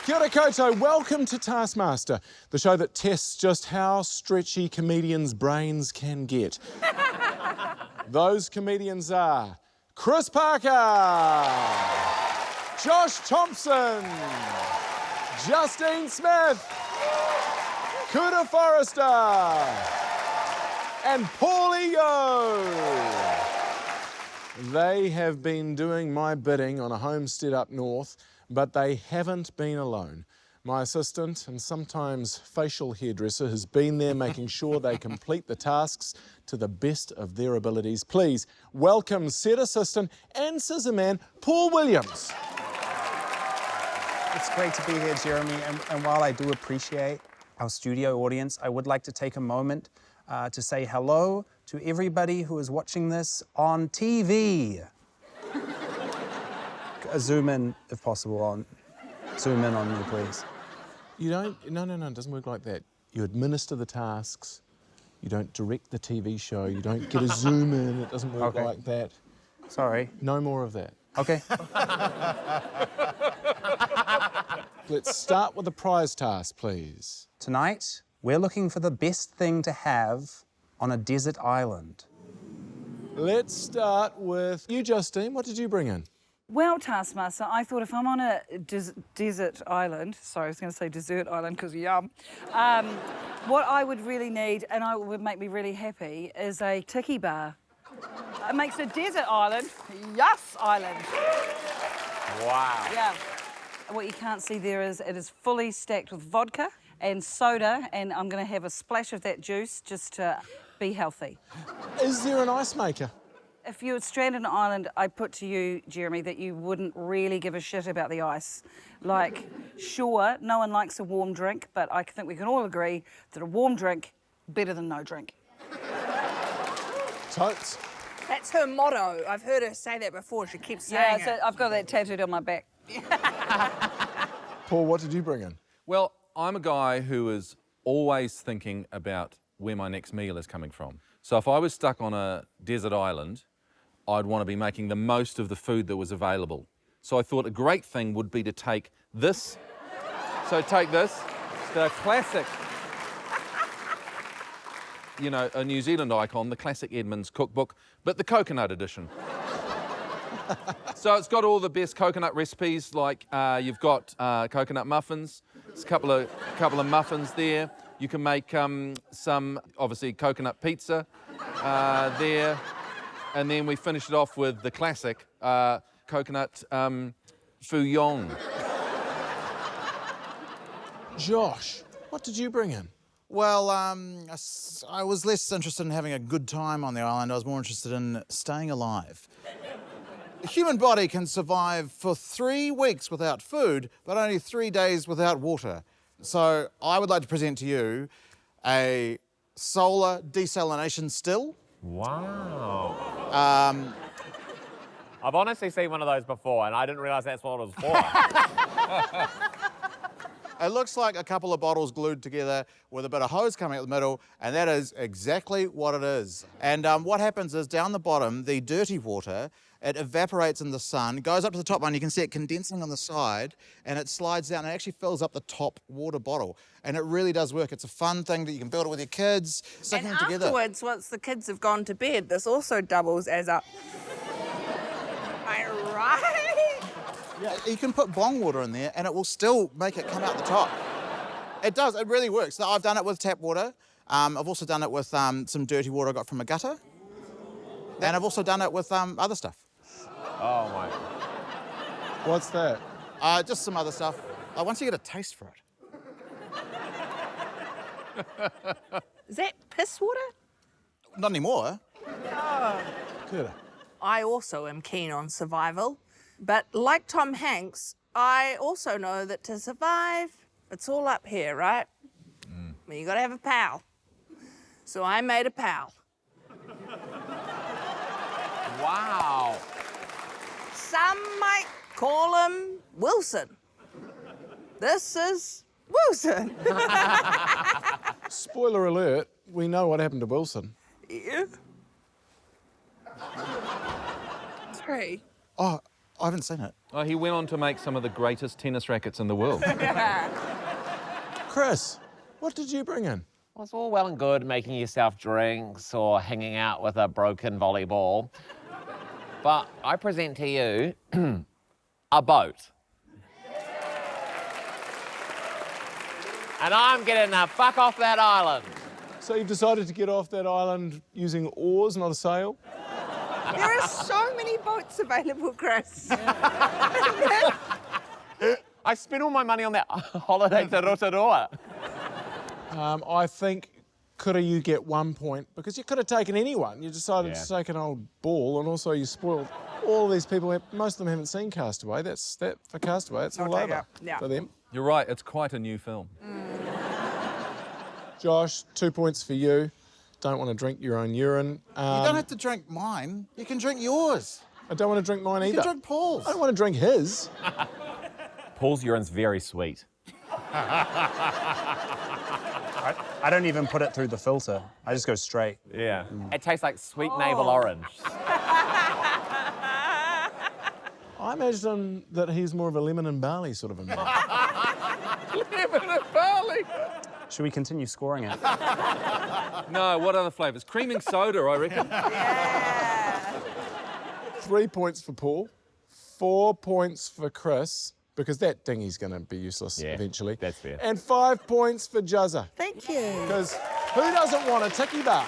Kia ora koutou, welcome to Taskmaster, the show that tests just how stretchy comedians' brains can get. Those comedians are Chris Parker, Josh Thompson, Justine Smith, Kura Forrester, and Paulie Yo. They have been doing my bidding on a homestead up north, but they haven't been alone. My assistant and sometimes facial hairdresser has been there making sure they complete the tasks to the best of their abilities. Please welcome set assistant and scissor man, Paul Williams. It's great to be here, Jeremy, and while I do appreciate our studio audience, I would like to take a moment to say hello to everybody who is watching this on TV. Zoom in, if possible, zoom in on me, please. You don't, no, it doesn't work like that. You administer the tasks, you don't direct the TV show, you don't get a zoom in, it doesn't work like that. Sorry. No more of that. Okay. Let's start with the prize task, please. Tonight, we're looking for the best thing to have on a desert island. Let's start with you, Justine. What did you bring in? Well, Taskmaster, I thought if I'm on a desert island, sorry, I was going to say dessert island because yum, what I would really need, and it would make me really happy, is a tiki bar. It makes a desert island, yes, island. Wow. Yeah. What you can't see there is it is fully stacked with vodka and soda, and I'm going to have a splash of that juice just to be healthy. Is there an ice maker? If you were stranded on an island, I put to you, Jeremy, that you wouldn't really give a shit about the ice. Like, sure, no one likes a warm drink, but I think we can all agree that a warm drink, better than no drink. Totes. That's her motto. I've heard her say that before. She keeps saying Yeah, so I've got that tattooed on my back. Paul, what did you bring in? Well, I'm a guy who is always thinking about where my next meal is coming from. So if I was stuck on a desert island, I'd want to be making the most of the food that was available. So I thought a great thing would be to take this. So take this, the classic, you know, a New Zealand icon, the classic Edmonds cookbook, but the coconut edition. So it's got all the best coconut recipes, like you've got coconut muffins. There's a couple of muffins there. You can make some, obviously, coconut pizza there. And then we finish it off with the classic coconut fouillon. Josh, what did you bring in? Well, I was less interested in having a good time on the island. I was more interested in staying alive. The human body can survive for 3 weeks without food, but only 3 days without water. So I would like to present to you a solar desalination still. Wow. I've honestly seen one of those before, and I didn't realise that's what it was for. It looks like a couple of bottles glued together with a bit of hose coming out the middle, and that is exactly what it is. And what happens is down the bottom, the dirty water, it evaporates in the sun, goes up to the top one, you can see it condensing on the side, and it slides down and actually fills up the top water bottle. And it really does work. It's a fun thing that you can build it with your kids, stick them together. Afterwards, once the kids have gone to bed, this also doubles as a... Am I right? Yeah, you can put bong water in there and it will still make it come out the top. It does, it really works. So I've done it with tap water. I've also done it with some dirty water I got from a gutter. And I've also done it with other stuff. Oh, my. What's that? Just some other stuff. Once you get a taste for it. Is that piss water? Not anymore. Good. I also am keen on survival. But like Tom Hanks, I also know that to survive, it's all up here, right? Well, you gotta have a pal. So I made a pal. Wow. Some might call him Wilson. This is Wilson. Spoiler alert, we know what happened to Wilson. Yeah. Sorry. Oh, I haven't seen it. Oh, he went on to make some of the greatest tennis rackets in the world. Chris, what did you bring in? Well, it's all well and good making yourself drinks or hanging out with a broken volleyball. But I present to you a boat. And I'm getting the fuck off that island. So you've decided to get off that island using oars, not a sail? There are so many boats available, Chris. I spent all my money on that holiday to Rotorua. I think, Kura, you get 1 point because you could have taken anyone. You decided to take an old ball, and also you spoiled all these people. Most of them haven't seen Castaway. That's that for Castaway. It's all over for them. You're right, it's quite a new film. Josh, 2 points for you. Don't want to drink your own urine. You don't have to drink mine. You can drink yours. I don't want to drink mine either. You can drink Paul's. I don't want to drink his. Paul's urine's very sweet. I don't even put it through the filter. I just go straight. Yeah. It tastes like sweet navel orange. I imagine that he's more of a lemon and barley sort of a man. Lemon and barley! Should we continue scoring it? No, what other flavours? Creaming soda, I reckon. 3 points for Paul, 4 points for Chris, because that dinghy's going to be useless eventually. That's fair. And 5 points for Juzza. Thank you. Because who doesn't want a tiki bar?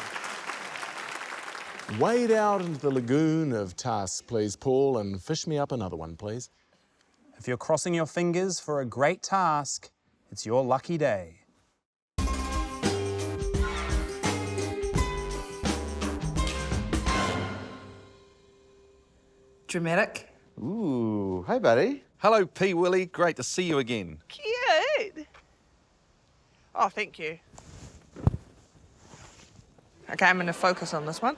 Wade out into the lagoon of tasks, please, Paul, and fish me up another one, please. If you're crossing your fingers for a great task, it's your lucky day. Dramatic. Ooh, hey, buddy. Hello, P. Willie. Great to see you again. Cute. Oh, thank you. Okay, I'm going to focus on this one.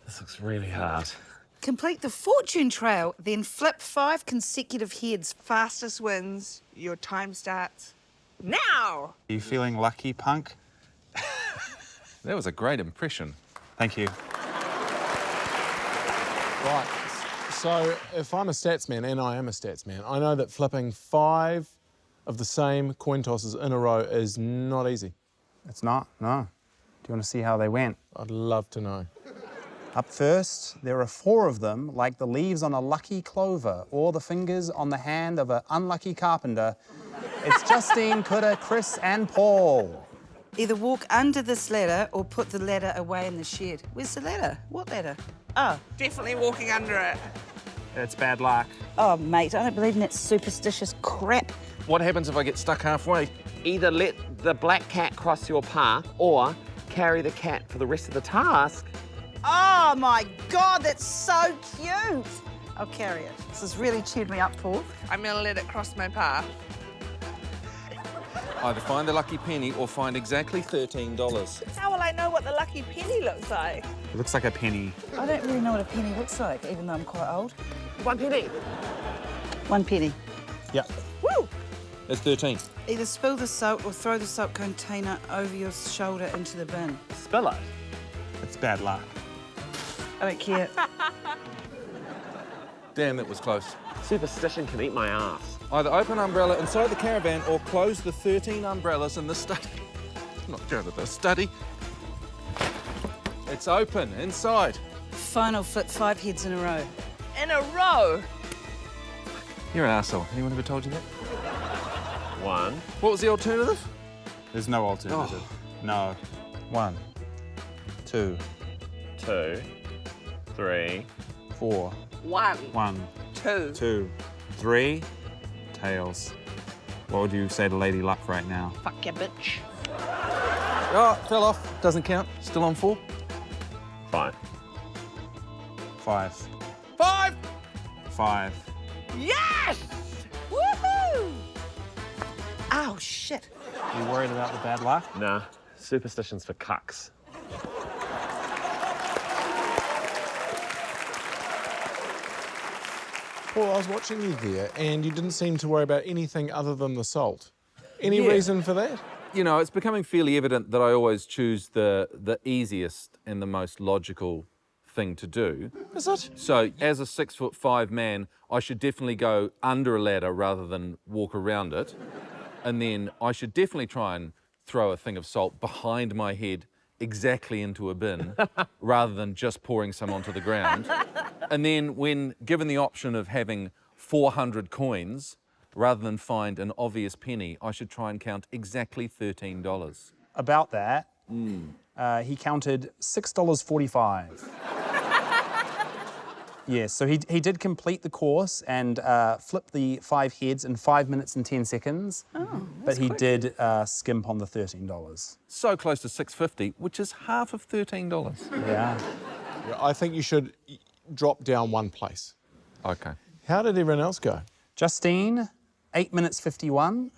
This looks really hard. Complete the fortune trail, then flip 5 consecutive heads. Fastest wins. Your time starts now. Are you feeling lucky, punk? That was a great impression. Thank you. Right, so if I'm a stats man, and I am a stats man, I know that flipping 5 of the same coin tosses in a row is not easy. It's not, no. Do you want to see how they went? I'd love to know. Up first, there are 4 of them, like the leaves on a lucky clover or the fingers on the hand of an unlucky carpenter. It's Justine, Kura, Chris and Paul. Either walk under this ladder or put the ladder away in the shed. Where's the ladder? What ladder? Oh. Definitely walking under it. It's bad luck. Oh, mate, I don't believe in that superstitious crap. What happens if I get stuck halfway? Either let the black cat cross your path or carry the cat for the rest of the task. Oh, my God, that's so cute. I'll carry it. This has really cheered me up, Paul. I'm going to let it cross my path. Either find the lucky penny or find exactly $13. How will I know what the lucky penny looks like? It looks like a penny. I don't really know what a penny looks like, even though I'm quite old. 1 penny. 1 penny. Yeah. Woo! It's 13. Either spill the soap or throw the soap container over your shoulder into the bin. Spill it. It's bad luck. I don't care. Damn, that was close. Superstition can eat my ass. Either open umbrella inside the caravan or close the 13 umbrellas in the study. I'm not going to the study. It's open, inside. Final flip 5 heads in a row. In a row. You're an arsehole. Anyone ever told you that? 1, What was the alternative? There's no alternative. No. 1, 2, 2, 3, 4, 1, 1, 2. 2, 3. Tails. What would you say to Lady Luck right now? Fuck ya, bitch. Oh, fell off. Doesn't count. Still on 4. 5. 5. 5! 5. Yes! Woohoo! Oh, shit. Are you worried about the bad luck? Nah, superstition's for cucks. Paul, I was watching you there, and you didn't seem to worry about anything other than the salt. Any reason for that? You know, it's becoming fairly evident that I always choose the easiest and the most logical thing to do. Is it? So as a 6'5" man, I should definitely go under a ladder rather than walk around it. And then I should definitely try and throw a thing of salt behind my head exactly into a bin rather than just pouring some onto the ground. And then when given the option of having 400 coins rather than find an obvious penny, I should try and count exactly $13. About that, he counted $6.45. Yes, so he did complete the course and flip the 5 heads in 5 minutes and 10 seconds. But he did skimp on the $13. So close to $6.50, which is half of $13. Yeah. I think you should drop down one place. Okay. How did everyone else go? Justine, 8 minutes 51.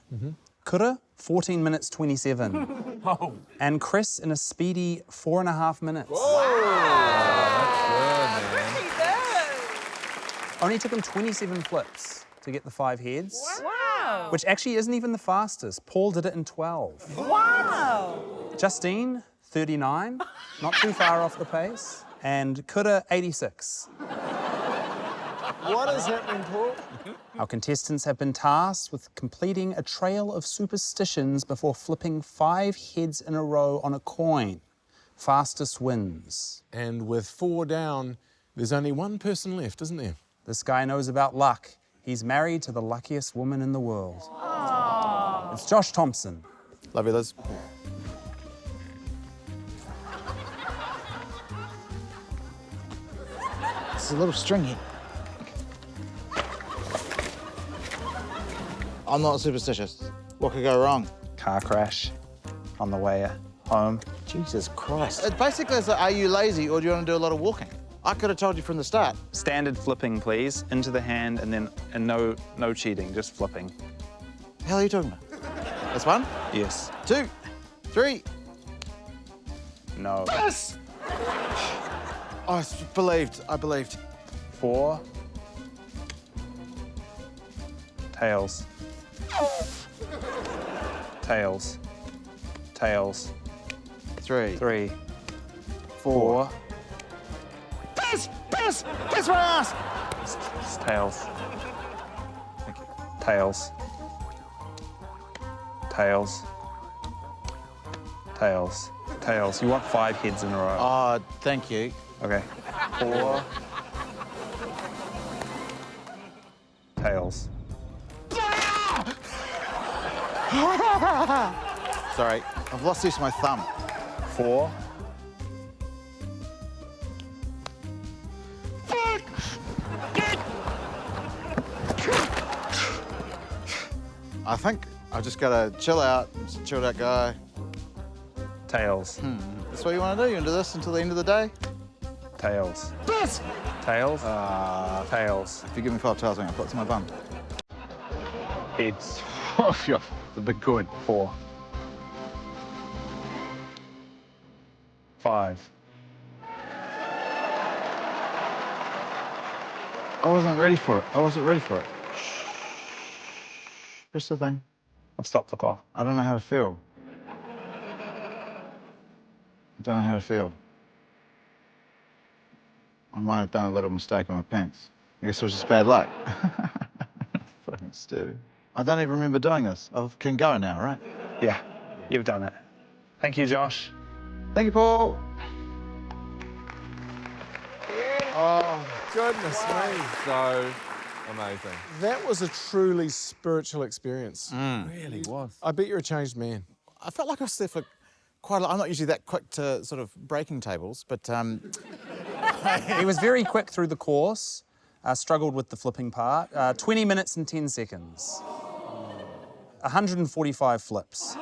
Kura, 14 minutes 27. And Chris in a speedy 4.5 minutes. Only took him 27 flips to get the 5 heads. Wow. Which actually isn't even the fastest. Paul did it in 12. Wow. Justine, 39. Not too far off the pace. And Kura, 86. What is happening, Paul? Our contestants have been tasked with completing a trail of superstitions before flipping 5 heads in a row on a coin. Fastest wins. And with 4 down, there's only one person left, isn't there? This guy knows about luck. He's married to the luckiest woman in the world. Aww. It's Josh Thompson. Love you, Liz. It's a little stringy. I'm not superstitious. What could go wrong? Car crash on the way home. Jesus Christ. It basically is like, are you lazy or do you want to do a lot of walking? I could have told you from the start. Standard flipping, please. Into the hand and no cheating, just flipping. The hell are you talking about? That's 1, Yes. 2, 3. No. Yes! I believed. 4. Tails. Tails. Tails. 3. 3. 4. Piss my ass! It's tails. Thank you. Tails. Tails. Tails. Tails. You want 5 heads in a row. Oh, thank you. Okay. 4. Tails. Sorry, I've lost use of my thumb. 4. I think I've just got to chill out. I'm just a chilled out guy. Tails. That's what you want to do? You want to do this until the end of the day? Tails. Yes! Tails. Tails. If you give me 5 tails, I'm going to put it to my bum. Heads. Oh, yeah, the big coin. 4. 5. I wasn't ready for it. Just the thing. I've stopped the clock. I don't know how to feel. I might have done a little mistake on my pants. I guess it was just bad luck. Fucking stupid. I don't even remember doing this. I can go now, right? Yeah, you've done it. Thank you, Josh. Thank you, Paul. Oh, goodness me. So amazing. That was a truly spiritual experience. Really was. I bet you're a changed man. I felt like I was there for quite a lot. I'm not usually that quick to sort of breaking tables, but He was very quick through the course, struggled with the flipping part. 20 minutes and 10 seconds. 145 flips.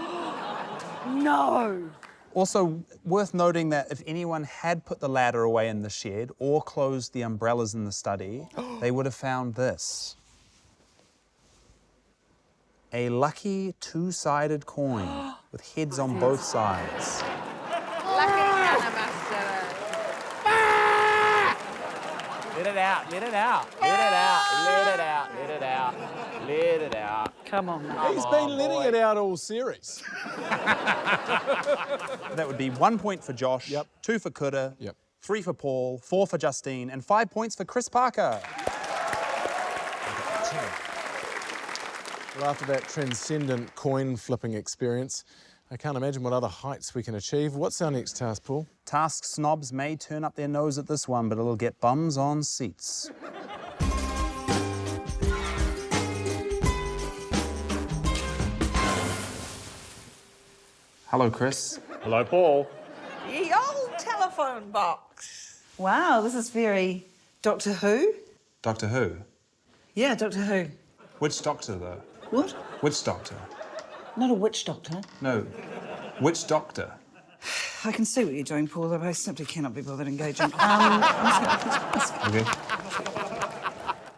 No. Also, worth noting that if anyone had put the ladder away in the shed or closed the umbrellas in the study, they would have found this. A lucky 2-sided coin with heads on both sides. Let it out, let it out, let it out, let it out, let it out, let it out. Come on, mate. He's been letting it out all series. That would be 1 point for Josh, Yep. 2 for Kura, Yep. 3 for Paul, 4 for Justine, and 5 points for Chris Parker. Well, after that transcendent coin flipping experience, I can't imagine what other heights we can achieve. What's our next task, Paul? Task snobs may turn up their nose at this one, but it'll get bums on seats. Hello, Chris. Hello, Paul. Ye old telephone box. Wow, this is very Doctor Who. Doctor Who? Yeah, Doctor Who. Which doctor, though? What? Which doctor? Not a witch doctor. No. Which doctor? I can see what you're doing, Paul, though I simply cannot be bothered engaging. Okay.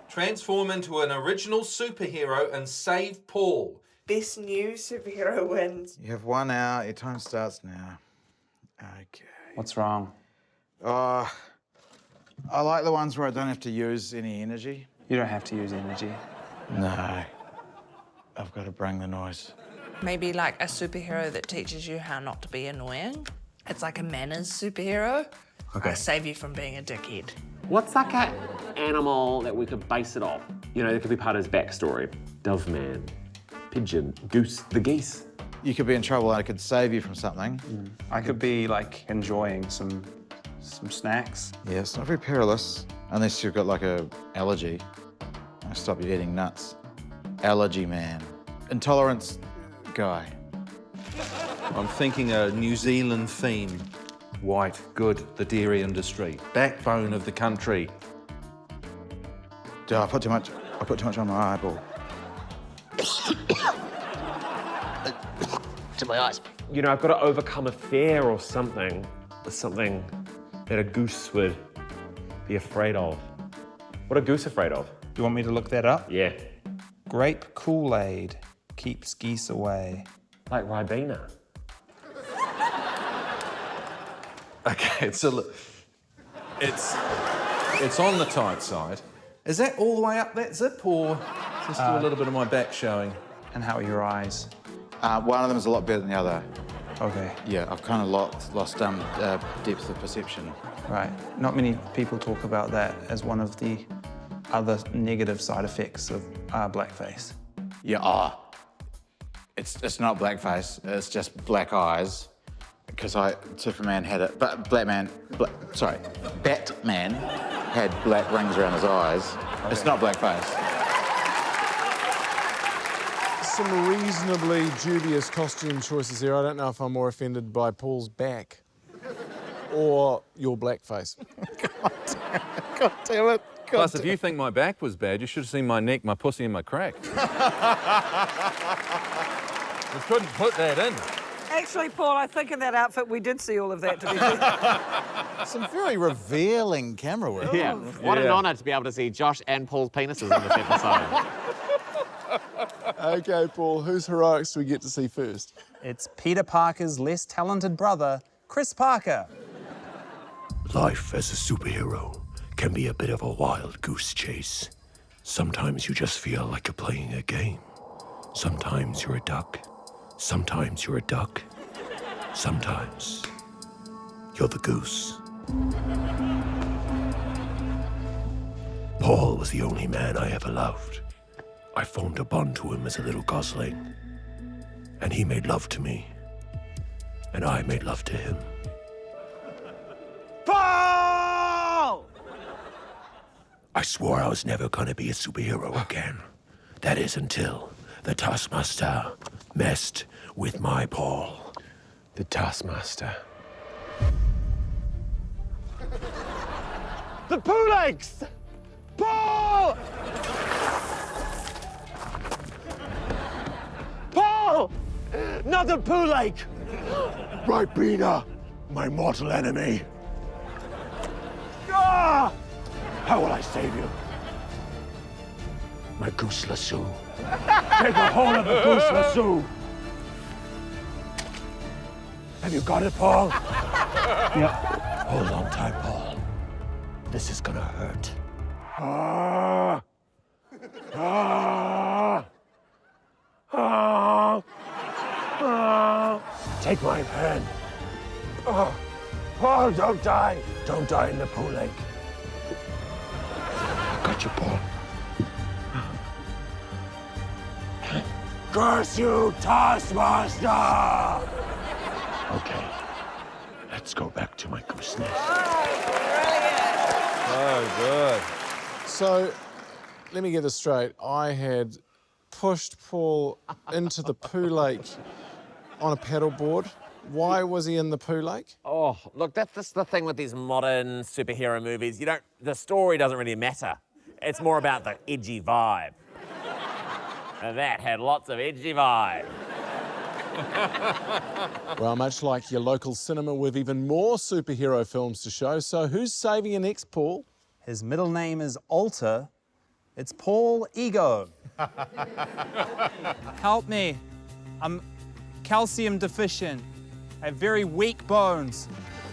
Transform into an original superhero and save Paul. Best new superhero wins. You have 1 hour. Your time starts now. Okay. What's wrong? I like the ones where I don't have to use any energy. You don't have to use energy. No. I've got to bring the noise. Maybe like a superhero that teaches you how not to be annoying. It's like a manners superhero. Okay. I save you from being a dickhead. What's like an animal that we could base it off? You know, that could be part of his backstory. Dove man, pigeon, goose, the geese. You could be in trouble and I could save you from something. I could be, like, enjoying some snacks. Yeah, it's not very perilous. Unless you've got, like, a allergy. I stop you eating nuts. Allergy man. Intolerance guy. I'm thinking a New Zealand theme. White, good, the dairy industry. Backbone of the country. Dude, I put too much on my eyeball. To my eyes. You know, I've got to overcome a fear or something. Something that a goose would be afraid of. What are goose afraid of? You want me to look that up? Yeah. Grape Kool-Aid keeps geese away. Like Ribena. Okay, it's on the tight side. Is that all the way up that zip, or just do a little bit of my back showing? And how are your eyes? One of them is a lot better than the other. Okay, Yeah, I've kind of lost depth of perception. right. Not many people talk about that as one of the other negative side effects of blackface. Yeah, it's not blackface. It's just black eyes. Because Batman had black rings around his eyes. Okay. It's not blackface. Some reasonably dubious costume choices here. I don't know if I'm more offended by Paul's back or your blackface. God damn it. Plus, if you think my back was bad, you should have seen my neck, my pussy, and my crack. I couldn't put that in. Actually, Paul, I think in that outfit we did see all of that, to be fair. Some very revealing camera work. Yeah. What an honour to be able to see Josh and Paul's penises in this episode. OK, Paul, whose heroics do we get to see first? It's Peter Parker's less talented brother, Chris Parker. Life as a superhero can be a bit of a wild goose chase. Sometimes you just feel like you're playing a game. Sometimes you're a duck. Sometimes you're a duck. Sometimes you're the goose. Paul was the only man I ever loved. I formed a bond to him as a little gosling. And he made love to me. And I made love to him. Paul! I swore I was never gonna be a superhero again. That is until the Taskmaster messed with my Paul. The Taskmaster. The poo legs! Paul! Paul! Not the poo leg! Ribena, my mortal enemy. Ah! How will I save you? My goose lasso. Take a hold of the goose lasso. Have you got it, Paul? Yep. Hold on tight, Paul. This is gonna hurt. Ah! Ah! Ah! Ah! Take my hand. Ah! Paul, don't die. Don't die in the poo lake. I got you, Paul. Curse you, Taskmaster! Okay, let's go back to my goose nest. Oh, good. So, let me get this straight. I had pushed Paul into the poo lake on a paddleboard. Why was he in the poo lake? Oh, look, that's the thing with these modern superhero movies. The story doesn't really matter. It's more about the edgy vibe. And that had lots of edgy vibe. Well, much like your local cinema, we've even more superhero films to show. So who's saving you next, Paul? His middle name is Alter. It's Paul Ego. Help me. I'm calcium deficient. I have very weak bones.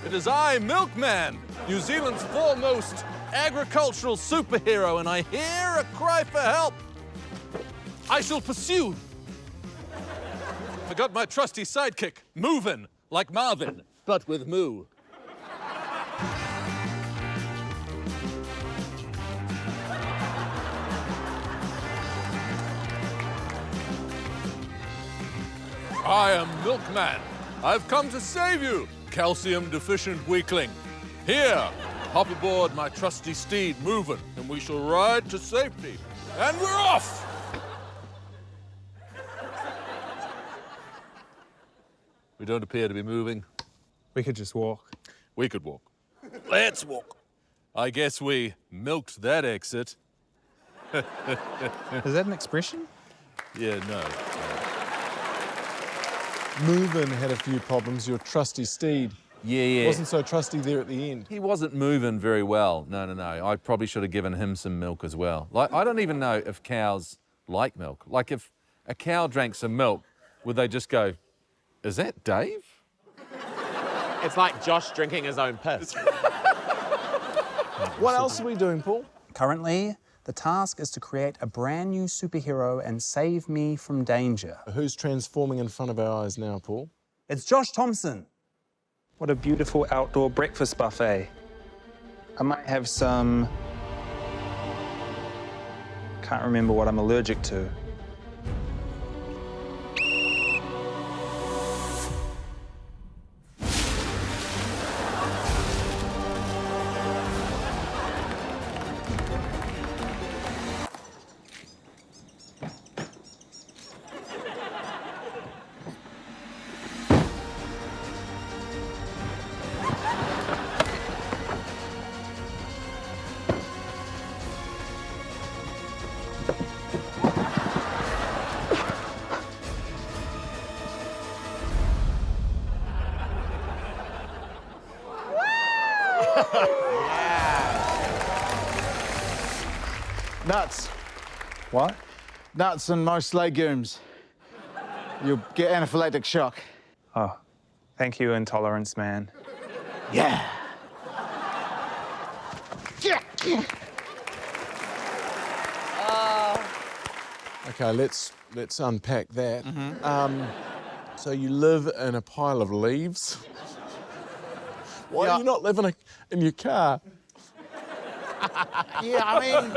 It is I, Milkman, New Zealand's foremost agricultural superhero, and I hear a cry for help. I shall pursue. Forgot my trusty sidekick, movin' like Marvin, but with moo. I am Milkman. I've come to save you, calcium-deficient weakling. Here, hop aboard my trusty steed, Movin', and we shall ride to safety. And we're off! We don't appear to be moving. We could just walk. We could walk. Let's walk. I guess we milked that exit. Is that an expression? Yeah, no. Movin' had a few problems. Your trusty steed Yeah. wasn't so trusty there at the end. He wasn't moving very well. No. I probably should have given him some milk as well. Like, I don't even know if cows like milk. Like, if a cow drank some milk, would they just go, is that Dave? It's like Josh drinking his own piss. What else are we doing, Paul? Currently, the task is to create a brand new superhero and save me from danger. Who's transforming in front of our eyes now, Paul? It's Josh Thompson. What a beautiful outdoor breakfast buffet. I might have some... Can't remember what I'm allergic to. Nuts. What? Nuts and most legumes. You'll get anaphylactic shock. Oh, thank you, intolerance man. Yeah. Okay, let's unpack that. So you live in a pile of leaves. Why are you not living in your car? Yeah, I mean...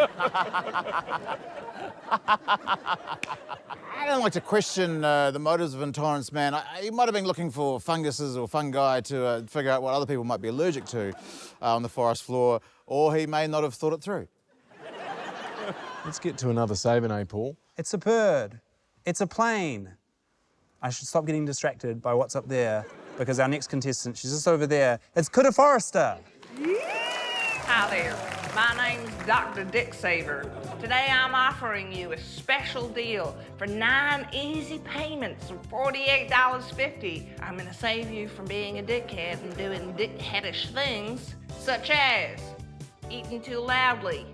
I don't like to question the motives of intolerance man. He might have been looking for funguses or fungi to figure out what other people might be allergic to on the forest floor, or he may not have thought it through. Let's get to another saving, eh, Paul? It's a bird. It's a plane. I should stop getting distracted by what's up there, because our next contestant, she's just over there. It's Kura Forrester. Hi there. My name's Dr. Dick Saver. Today I'm offering you a special deal for 9 easy payments of $48.50. I'm gonna save you from being a dickhead and doing dickheadish things, such as eating too loudly.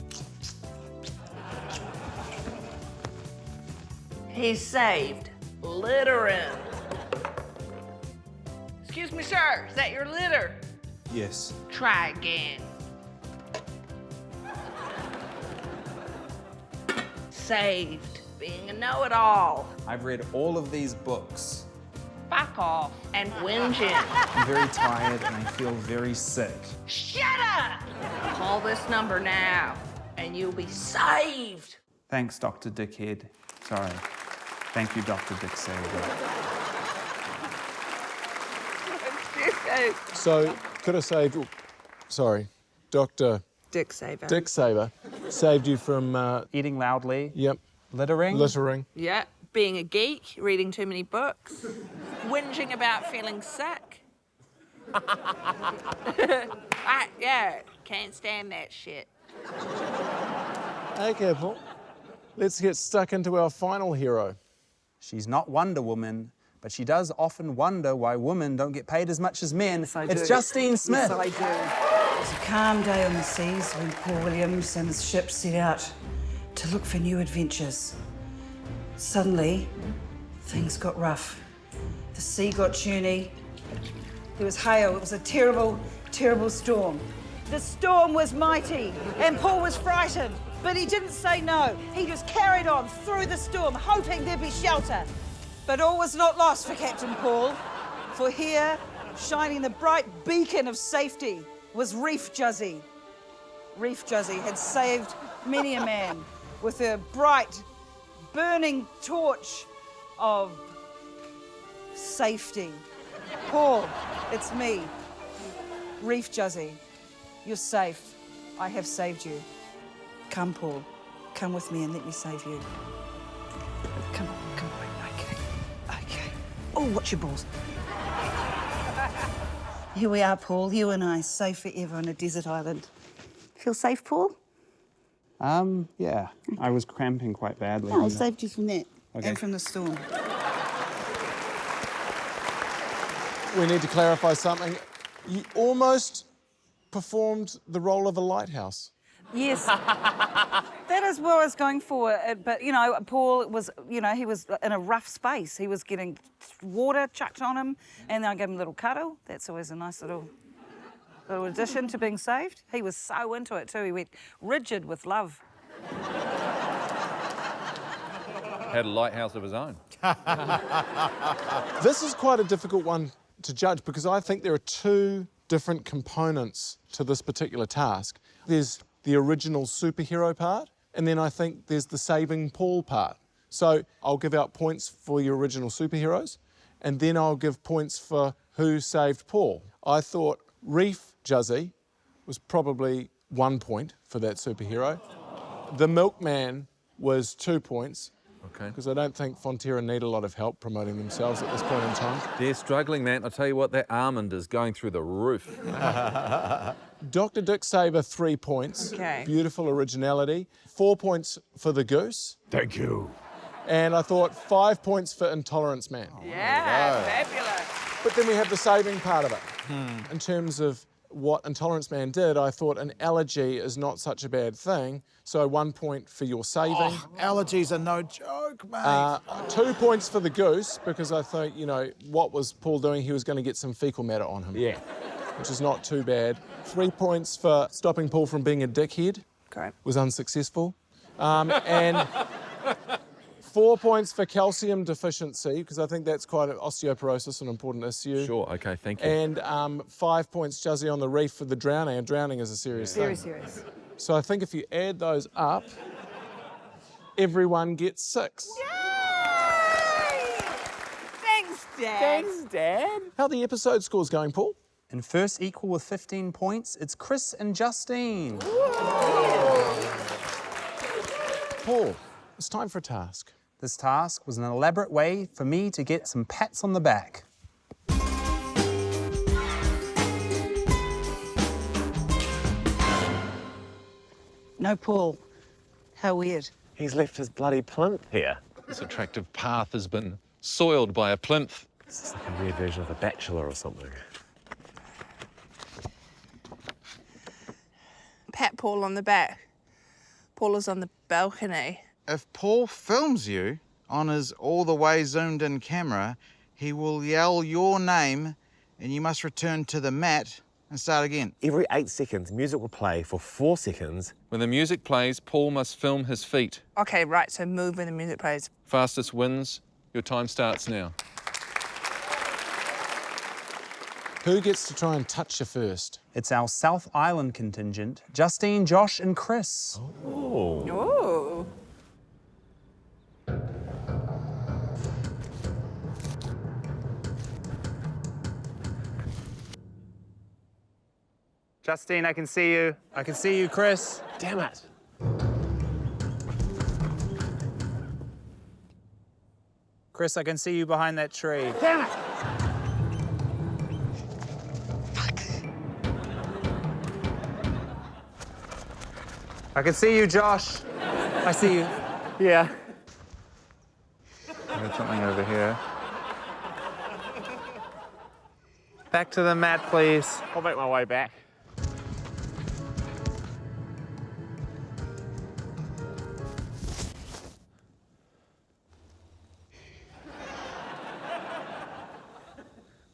He's saved. Littering. Excuse me, sir, is that your litter? Yes. Try again. Saved. Being a know-it-all. I've read all of these books. fuck off and whinging. I'm very tired and I feel very sick. Shut up! Call this number now and you'll be saved. Thanks, Dr. Dickhead. Sorry. Thank you, Dr. Dick Saver. So, could have saved... Sorry, Dr. Dick Saver. Dick Saver saved you from... Eating loudly. Yep. Littering. Littering. Yeah, being a geek, reading too many books, whinging about feeling sick. Can't stand that shit. Okay, Paul. Let's get stuck into our final hero. She's not Wonder Woman, but she does often wonder why women don't get paid as much as men. Yes, I it's do. Justine Smith. Yes, I do. It was a calm day on the seas when Paul Williams and his ship set out to look for new adventures. Suddenly, things got rough. The sea got churny. There was hail. It was a terrible, terrible storm. The storm was mighty, and Paul was frightened, but he didn't say no. He just carried on through the storm, hoping there'd be shelter. But all was not lost for Captain Paul, for here, shining the bright beacon of safety, was Reef Juzzy. Reef Juzzy had saved many a man with her bright, burning torch of safety. Paul, it's me, Reef Juzzy. You're safe. I have saved you. Come, Paul. Come with me and let me save you. Come on. Okay. Oh, watch your balls. Here we are, Paul, you and I, safe forever on a desert island. Feel safe, Paul? Yeah. I was cramping quite badly. No, I saved you from that Okay. and from the storm. We need to clarify something. You almost performed the role of a lighthouse. Yes. That is what I was going for. But, you know, Paul was, you know, he was in a rough space. He was getting water chucked on him, and then I gave him a little cuddle. That's always a nice little addition to being saved. He was so into it too. He went rigid with love. Had a lighthouse of his own. This is quite a difficult one to judge because I think there are two different components to this particular task. There's the original superhero part, and then I think there's the saving Paul part. So I'll give out points for your original superheroes, and then I'll give points for who saved Paul. I thought Reef Juzzy was probably 1 point for that superhero. The Milkman was 2 points. Okay. Because I don't think Fonterra need a lot of help promoting themselves at this point in time. They're struggling, man. I'll tell you what, that almond is going through the roof. Dr. Dick Saver, 3 points. Okay. Beautiful originality. 4 points for the goose. Thank you. And I thought 5 points for Intolerance Man. Yeah, fabulous. But then we have the saving part of it. In terms of what Intolerance Man did, I thought an allergy is not such a bad thing. So 1 point for your saving. Oh, allergies are no joke, mate. 2 points for the goose, because I thought, you know, what was Paul doing? He was going to get some fecal matter on him. Yeah. Which is not too bad. 3 points for stopping Paul from being a dickhead. Great. Was unsuccessful. And 4 points for calcium deficiency, because I think that's quite an osteoporosis, an important issue. Sure, okay, thank you. And 5 points, Juzzy, on the reef for the drowning. And drowning is a serious thing. Very serious. So I think if you add those up, everyone gets 6. Thanks, Dad. Dad. How are the episode scores going, Paul? In first equal with 15 points, it's Chris and Justine. Paul, it's time for a task. This task was an elaborate way for me to get some pats on the back. No, Paul. How weird. He's left his bloody plinth here. This attractive path has been soiled by a plinth. It's like a weird version of The Bachelor or something. Pat Paul on the back. Paul is on the balcony. If Paul films you on his all-the-way zoomed-in camera, he will yell your name and you must return to the mat and start again. Every 8 seconds, music will play for 4 seconds. When the music plays, Paul must film his feet. Okay, right, so move when the music plays. Fastest wins. Your time starts now. Who gets to try and touch you first? It's our South Island contingent, Justine, Josh, and Chris. Oh. Justine, I can see you. I can see you, Chris. Damn it. Chris, I can see you behind that tree. Damn it. I can see you, Josh. I see you. Yeah. There's something over here. Back to the mat, please. I'll make my way back.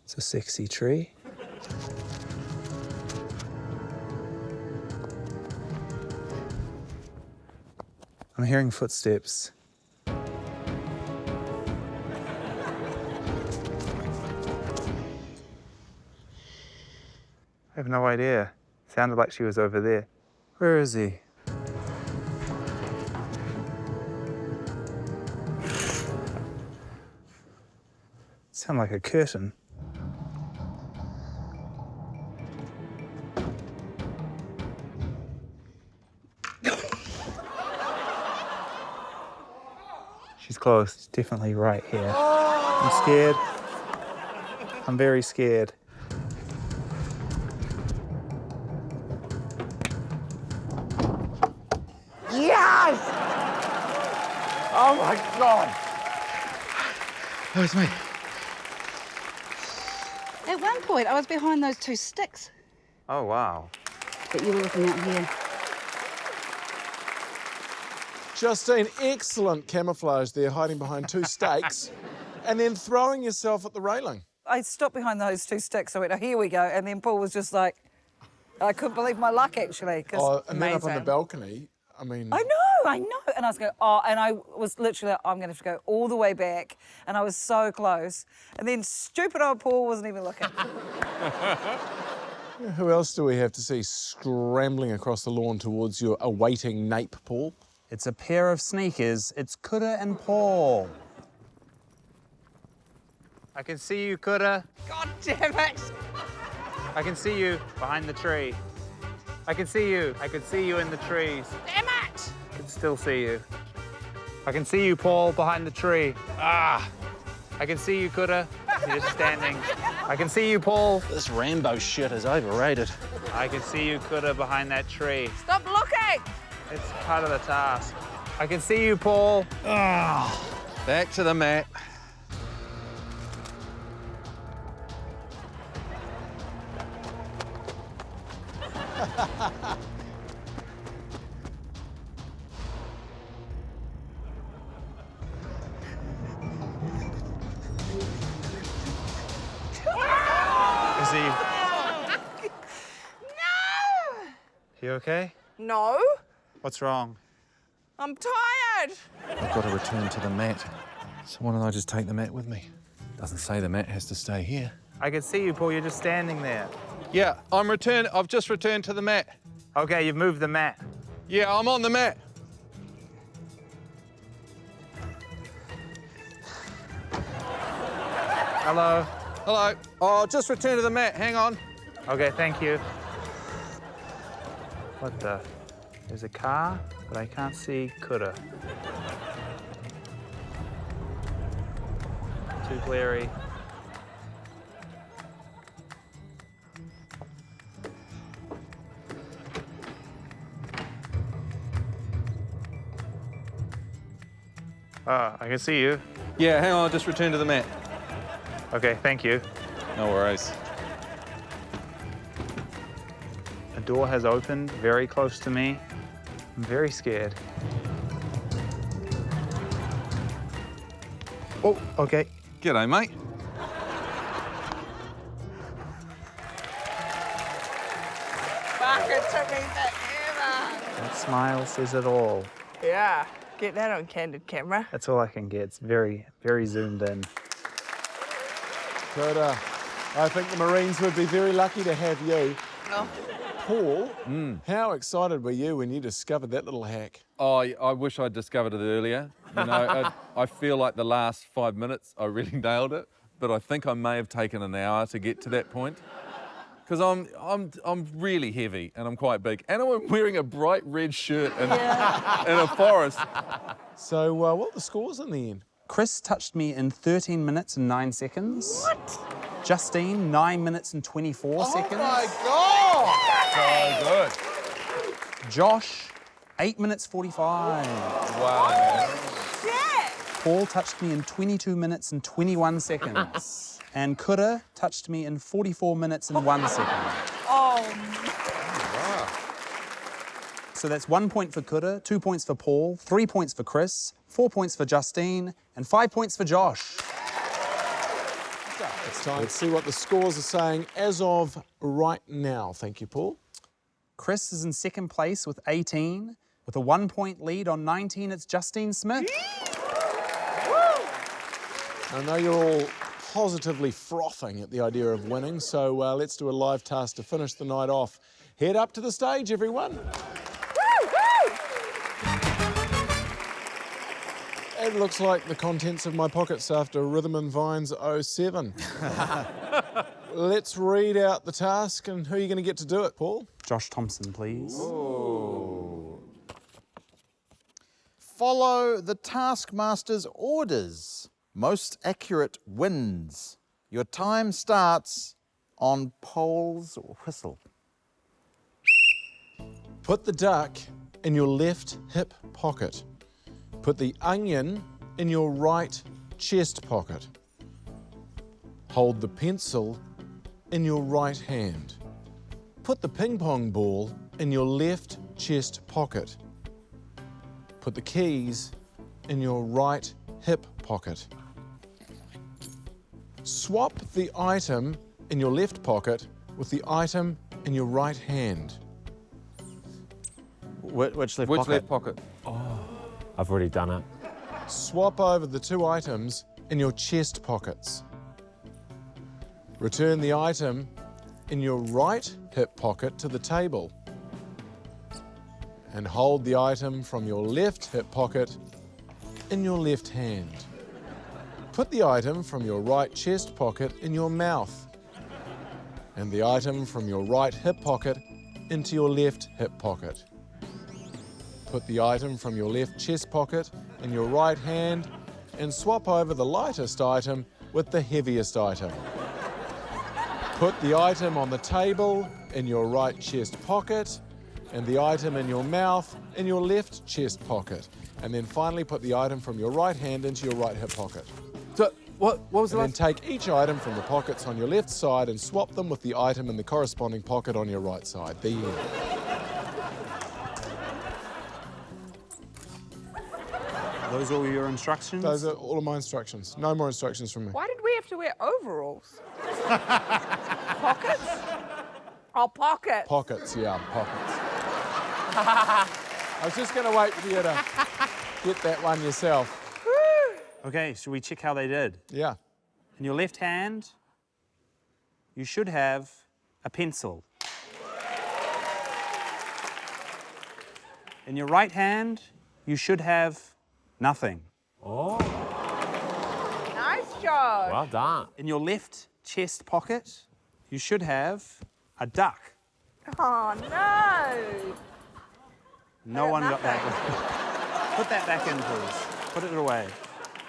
It's a sexy tree. I'm hearing footsteps. I have no idea. Sounded like she was over there. Where is he? Sound like a curtain. She's close. She's definitely right here. I'm scared. I'm very scared. Yes! Oh my God! Oh, it's me. At one point, I was behind those two sticks Oh, wow. that you were looking at here. Justine, excellent camouflage there, hiding behind two stakes and then throwing yourself at the railing. I stopped behind those two sticks. I went, oh, here we go. And then Paul was just like, I couldn't believe my luck, actually. 'Cause Oh, and then up on the Amazing. balcony, I mean... I know. And I was going, oh, and I was literally like, I'm going to have to go all the way back. And I was so close. And then stupid old Paul wasn't even looking. Who else do we have to see scrambling across the lawn towards your awaiting nape, Paul? It's a pair of sneakers. It's Kura and Paul. I can see you, Kura. God damn it! I can see you behind the tree. I can see you. I can see you in the trees. Damn it! I can still see you. I can see you, Paul, behind the tree. Ah! I can see you, Kura. You're just standing. I can see you, Paul. This Rambo shit is overrated. I can see you, Kura, behind that tree. Stop looking! It's part of the task. I can see you, Paul. Back to the mat. Is he? No! You okay? No, What's wrong? I'm tired. I've got to return to the mat. So why don't I just take the mat with me? Doesn't say the mat has to stay here. I can see you, Paul. You're just standing there. Yeah, I've just returned to the mat. Okay, you've moved the mat. Yeah, I'm on the mat. Hello. Hello. Oh, just returned to the mat. Hang on. Okay, thank you. What the? There's a car, but I can't see Kura. Too glary. I can see you. Yeah, hang on. Just returned to the mat. Okay, thank you. No worries. A door has opened very close to me. I'm very scared. Oh, okay. G'day, mate. Fuck, it took me forever. That smile says it all. Yeah, get that on candid camera. That's all I can get. It's very, very zoomed in. Kura, I think the Marines would be very lucky to have you. Oh. Paul, how excited were you when you discovered that little hack? Oh, I wish I'd discovered it earlier. You know, I feel like the last 5 minutes I really nailed it, but I think I may have taken an hour to get to that point. Because I'm really heavy and I'm quite big, and I'm wearing a bright red shirt in a forest. So, what were the scores in the end? Chris touched me in 13 minutes and 9 seconds. What? Justine, 9 minutes and 24 seconds. Oh my God! So good. Josh, 8 minutes 45. Wow, man. Paul touched me in 22 minutes and 21 seconds. And Kura touched me in 44 minutes and 1 second. Oh. Wow. So that's 1 point for Kura, 2 points for Paul, 3 points for Chris, 4 points for Justine, and 5 points for Josh. It's time to see what the scores are saying as of right now. Thank you, Paul. Chris is in second place with 18. With a 1 point lead on 19, it's Justine Smith. I know you're all positively frothing at the idea of winning, so let's do a live task to finish the night off. Head up to the stage, everyone. It looks like the contents of my pockets after Rhythm and Vines 07. Let's read out the task, and who are you going to get to do it, Paul? Josh Thompson, please. Ooh. Follow the Taskmaster's orders. Most accurate wins. Your time starts on Paul's whistle. Put the duck in your left hip pocket. Put the onion in your right chest pocket. Hold the pencil in your right hand. Put the ping pong ball in your left chest pocket. Put the keys in your right hip pocket. Swap the item in your left pocket with the item in your right hand. Which left Which pocket? left pocket? I've already done it. Swap over the two items in your chest pockets. Return the item in your right hip pocket to the table. And hold the item from your left hip pocket in your left hand. Put the item from your right chest pocket in your mouth. And the item from your right hip pocket into your left hip pocket. Put the item from your left chest pocket in your right hand and swap over the lightest item with the heaviest item. Put the item on the table in your right chest pocket and the item in your mouth in your left chest pocket. And then finally put the item from your right hand into your right hip pocket. So, what was the And last? then take each item from the pockets on your left side and swap them with the item in the corresponding pocket on your right side. The end. Those are all your instructions? Those are all of my instructions. No more instructions from me. Why did we have to wear overalls? Pockets? Oh, pockets. Pockets, yeah, pockets. I was just going to wait for you to get that one yourself. Okay, should we check how they did? Yeah. In your left hand, you should have a pencil. In your right hand, you should have nothing. Nice job. Well done. In your left chest pocket, you should have a duck. Oh, no. No one got that. Put that back in, please. Put it away.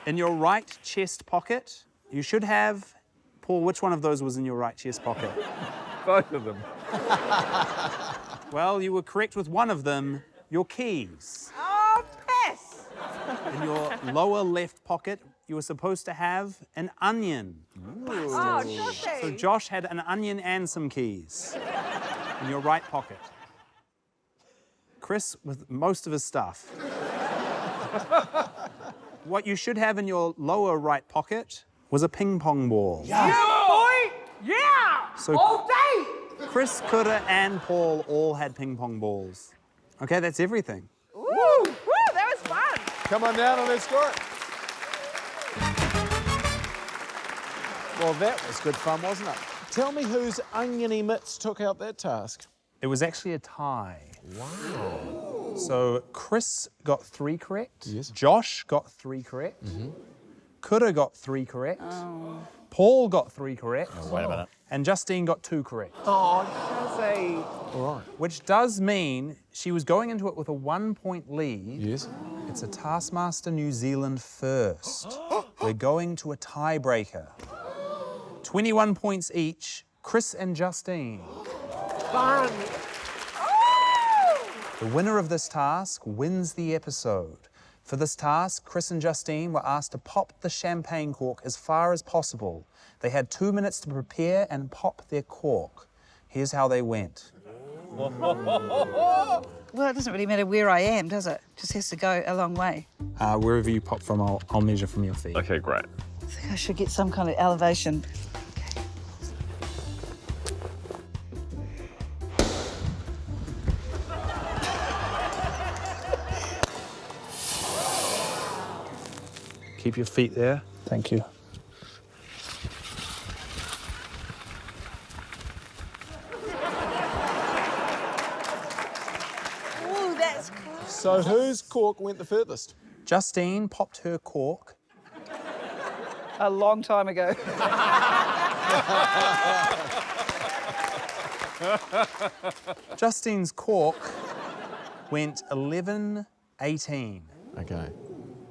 In your right chest pocket, you should have... Paul, which one of those was in your right chest pocket? Both of them. Well, you were correct with one of them, your keys. Oh, piss. In your lower left pocket, you were supposed to have an onion. Oh, Joshy. So Josh had an onion and some keys in your right pocket. Chris with most of his stuff. What you should have in your lower right pocket was a ping pong ball. Yeah, boy. Yeah. So All day. Chris, Kura, and Paul all had ping pong balls. Okay, that's everything. Woo. Woo, that was fun. Come on down and let's do it. Well, that was good fun, wasn't it? Tell me whose oniony mitts took out that task. It was actually a tie. Wow. So Chris got 3 correct. Yes. Josh got 3 correct. Kura got 3 correct. Paul got 3 correct. Oh, wait a minute. And Justine got 2 correct. All right. Which does mean she was going into it with a 1-point lead. Yes. It's a Taskmaster New Zealand first. We're going to a tiebreaker. 21 points each, Chris and Justine. Fun. The winner of this task wins the episode. For this task, Chris and Justine were asked to pop the champagne cork as far as possible. They had 2 minutes to prepare and pop their cork. Here's how they went. Well, it doesn't really matter where I am, does it? Just has to go a long way. Wherever you pop from, I'll measure from your feet. Okay, great. I think I should get some kind of elevation. Keep your feet there. Thank you. Ooh, that's close. So whose cork went the furthest? Justine popped her cork. A long time ago. Justine's cork went 11:18. Okay.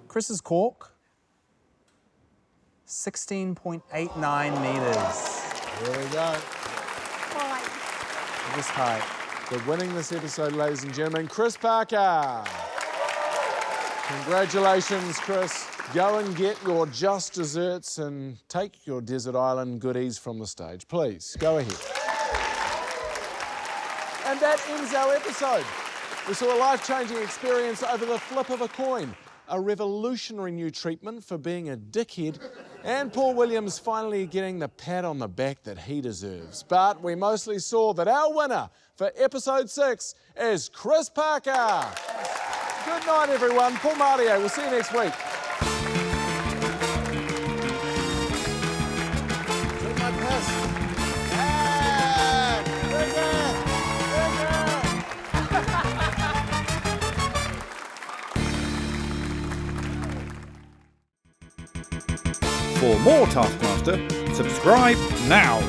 Chris's cork, 16.89 metres. There we go. It was tight. So winning this episode, ladies and gentlemen, Chris Parker. Congratulations, Chris. Go and get your just desserts and take your desert island goodies from the stage. Please, go ahead. And that ends our episode. We saw a life-changing experience over the flip of a coin, a revolutionary new treatment for being a dickhead, and Paul Williams finally getting the pat on the back that he deserves. But we mostly saw that our winner for episode 6 is Chris Parker. Good night, everyone. Paul Mario. We'll see you next week. Drink my piss. Ah, For more Taskmaster, subscribe now.